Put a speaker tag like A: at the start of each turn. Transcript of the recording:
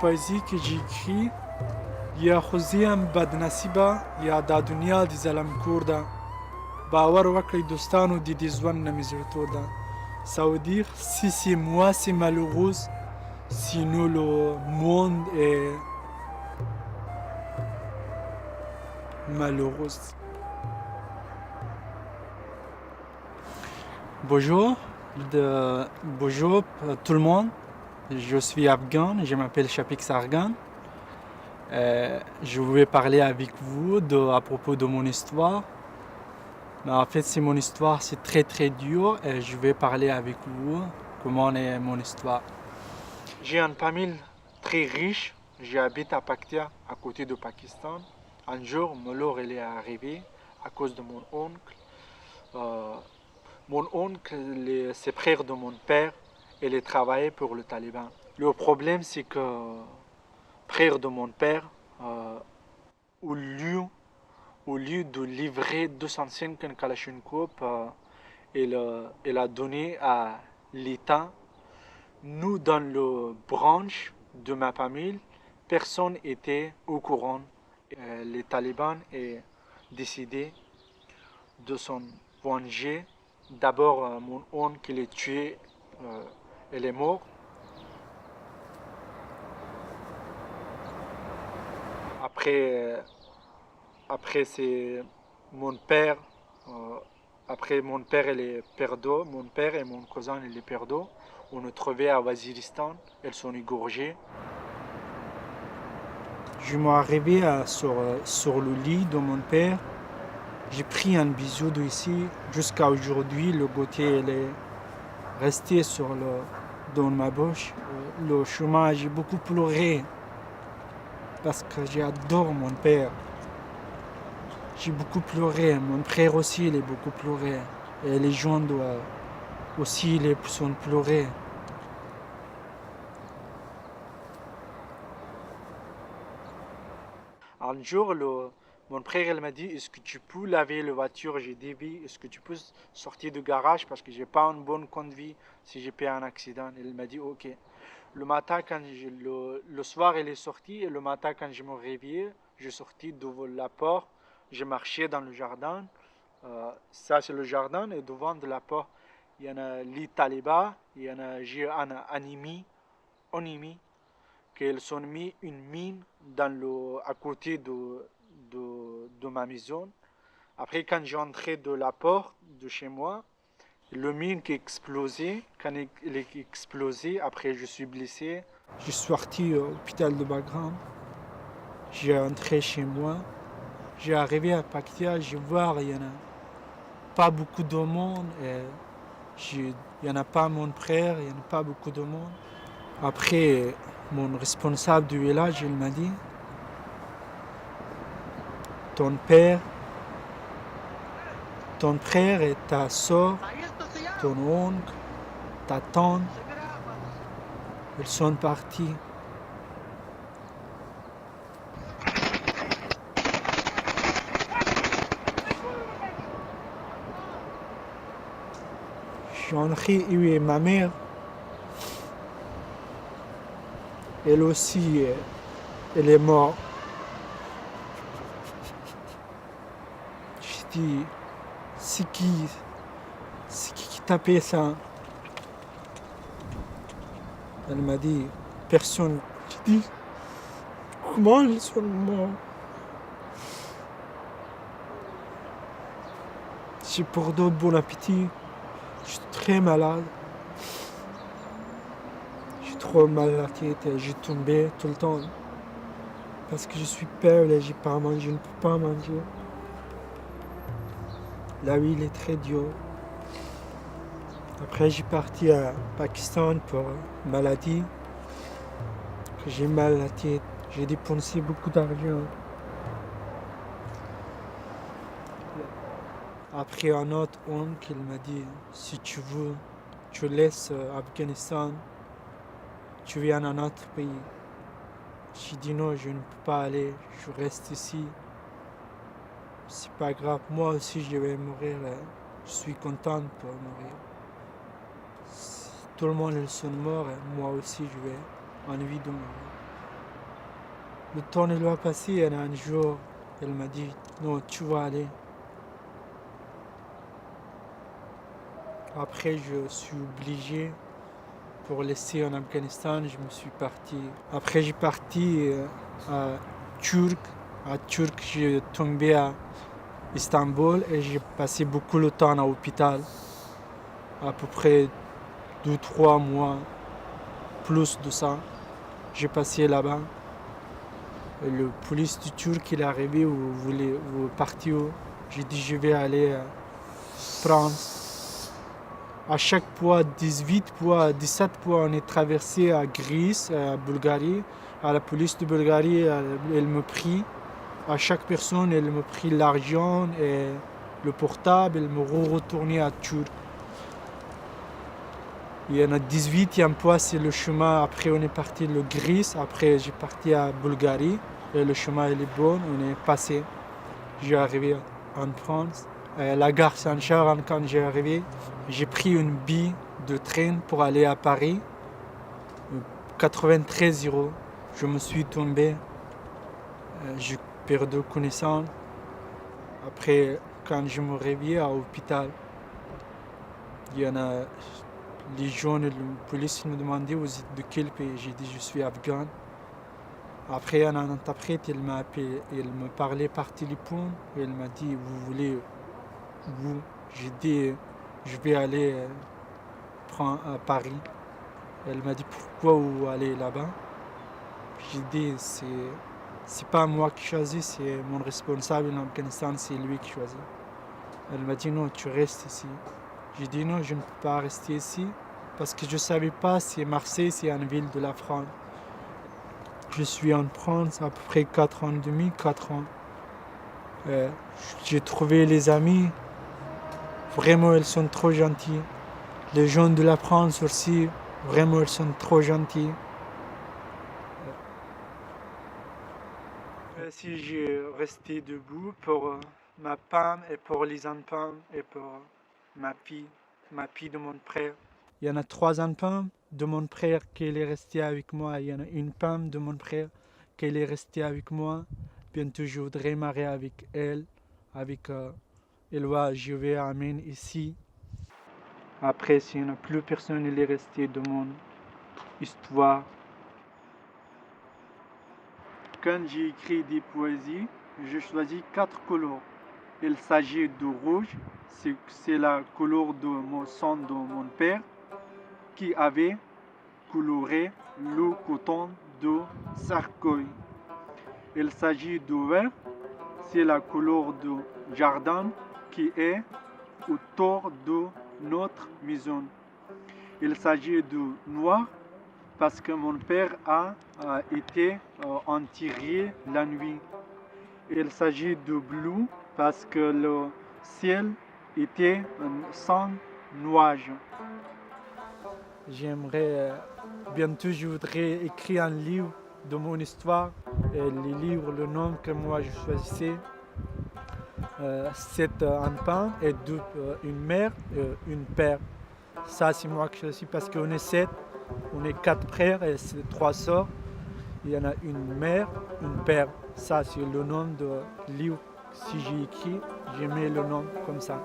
A: poésie que j'ai écrite. يا خوزیم بد نصیبه یا دا دنیا دی ظلم کور ده باور وکړئ دوستانو د دې ژوند نه مې زړه تور ده ça veut dire si c'est moi c'est malheureuse sinon le monde est malheureuse. Bonjour tout le monde, je suis afghan, je m'appelle Shafik Sargan. Je voulais parler avec vous à propos de mon histoire. Mais en fait, c'est mon histoire, c'est très très dur et je vais parler avec vous comment est mon histoire. J'ai une famille très riche, j'habite à Paktia, à côté du Pakistan. Un jour, Molor est arrivé à cause de mon oncle. Mon oncle, c'est frère de mon père, il travaillait pour le Taliban. Le problème, c'est que frère de mon père, au lieu de livrer 205 Kalachnikov, il a donné à l'État. Nous, dans la branche de ma famille, personne n'était au courant. Les talibans ont décidé de s'en venger. D'abord, mon oncle qui l'a tué, il est mort. Après c'est mon père. Après mon père il est perdu. Mon père et mon cousin il est perdu. On est trouvé à Waziristan. Ils sont égorgés. Je m'arrivais sur le lit de mon père. J'ai pris un bisou d'ici jusqu'à aujourd'hui. Le goûter il est resté dans ma bouche. Le chemin j'ai beaucoup pleuré. Parce que j'adore mon père. J'ai beaucoup pleuré. Mon frère aussi, il est beaucoup pleuré. Et les gens doivent aussi les sont pleurer. Un jour, mon frère il m'a dit, est-ce que tu peux laver la voiture? J'ai dit oui. Est-ce que tu peux sortir du garage parce que j'ai pas une bonne conduite si j'ai fait un accident? Il m'a dit ok. Le matin, le soir, il est sorti. Et le matin, quand je me réveillais, je sortis devant la porte. Je marchais dans le jardin. Ça, c'est le jardin. Et devant de la porte, il y en a les talibans. J'ai un ennemi qu'ils ont mis une mine à côté de ma maison. Après, quand j'entrais de la porte de chez moi, le mine qui explosait, quand il est explosé, après je suis blessé. Je suis sorti à l'hôpital de Bagram. J'ai entré chez moi. J'ai arrivé à Paktia, je vois il n'y en a pas beaucoup de monde. Il n'y en a pas mon frère, il n'y en a pas beaucoup de monde. Après, mon responsable du village, il m'a dit, ton frère et ta soeur, ton oncle, ta tante, ils sont partis. Je suis entré et ma mère, elle aussi, elle est morte. Je dis, c'est qui t'a fait ça? Elle m'a dit, personne. Je dis, comment ils sont morts? J'ai pour d'autres bon appétit. Je suis très malade. J'ai trop mal à la tête et j'ai tombé tout le temps. Parce que je suis peur et j'ai pas à manger, je ne peux pas manger. La vie est très dure. Après, j'ai parti à Pakistan pour maladie. J'ai mal à la tête. J'ai dépensé beaucoup d'argent. Après, un autre oncle il m'a dit, si tu veux, tu laisses Afghanistan, tu viens dans un autre pays. J'ai dit non, je ne peux pas aller, je reste ici. C'est pas grave, moi aussi je vais mourir. Je suis contente pour mourir. Si tout le monde ils sont morts, moi aussi je vais envie de mourir. Le temps il va passer, et un jour, elle m'a dit, non, tu vas aller. Après, je suis obligé pour laisser en Afghanistan, je me suis parti. Après, j'ai parti à Turc. À Turc, j'ai tombé à Istanbul et j'ai passé beaucoup de temps à l'hôpital. À peu près 2-3 mois, plus de ça. J'ai passé là-bas. Et le police du Turc, il est arrivé, vous partez où? J'ai dit, je vais aller à France. À chaque fois, 18 fois, 17 fois, on est traversé à Grèce, à Bulgarie. À la police de Bulgarie, elle me prie. À chaque personne, elle me prie l'argent et le portable, elle me retournait à Turc. Il y en a 18e fois, c'est le chemin. Après, on est parti de Grèce. Après, j'ai parti à Bulgarie. Et le chemin, il est bon. On est passé. J'ai arrivé en France. À la gare Saint-Charles, quand j'ai arrivé, j'ai pris une bille de train pour aller à Paris. 93 €. Je me suis tombé. J'ai perdu connaissance. Après, quand je me réveillais à l'hôpital, il y en a les gens de la police me demandaient vous êtes de quel pays. J'ai dit je suis afghan. Après un interprète, il m'a appelé, il me parlait par téléphone. Il m'a dit vous voulez où? J'ai dit je vais aller à Paris. Elle m'a dit pourquoi vous allez là-bas? J'ai dit c'est pas moi qui choisis, c'est mon responsable en Afghanistan, c'est lui qui choisit. Elle m'a dit non, tu restes ici. J'ai dit non, je ne peux pas rester ici parce que je ne savais pas si Marseille c'est une ville de la France. Je suis en France à peu près 4 ans et demi, 4 ans. J'ai trouvé les amis, vraiment ils sont trop gentils. Les gens de la France aussi, vraiment ils sont trop gentils. Si j'ai resté debout pour ma femme et pour les enfants et pour ma fille de mon frère. Il y en a 3 enfants de mon frère qui est resté avec moi. Il y en a une femme de mon frère qui est restée avec moi. Bientôt je voudrais marier avec elle, avec Eloi, je vais amener ici. Après, s'il n'y a plus personne, il est resté de mon histoire. Quand j'ai écrit des poésies, j'ai choisi 4 couleurs. Il s'agit de rouge, c'est la couleur de mon sang de mon père qui avait coloré le coton de cercueil. Il s'agit de vert, c'est la couleur du jardin qui est autour de notre maison. Il s'agit de noir parce que mon père a été enterré la nuit. Il s'agit de bleu parce que le ciel était sans nuages. J'aimerais, bientôt je voudrais écrire un livre de mon histoire et le livre, le nom que moi je choisissais. C'est un enfant et une mère et une père. Ça c'est moi qui choisis parce qu'on est 7, on est 4 frères et 3 sœurs. Il y en a une mère, une père. Ça c'est le nom du livre. Si j'ai écrit, j'ai mis le nom comme ça.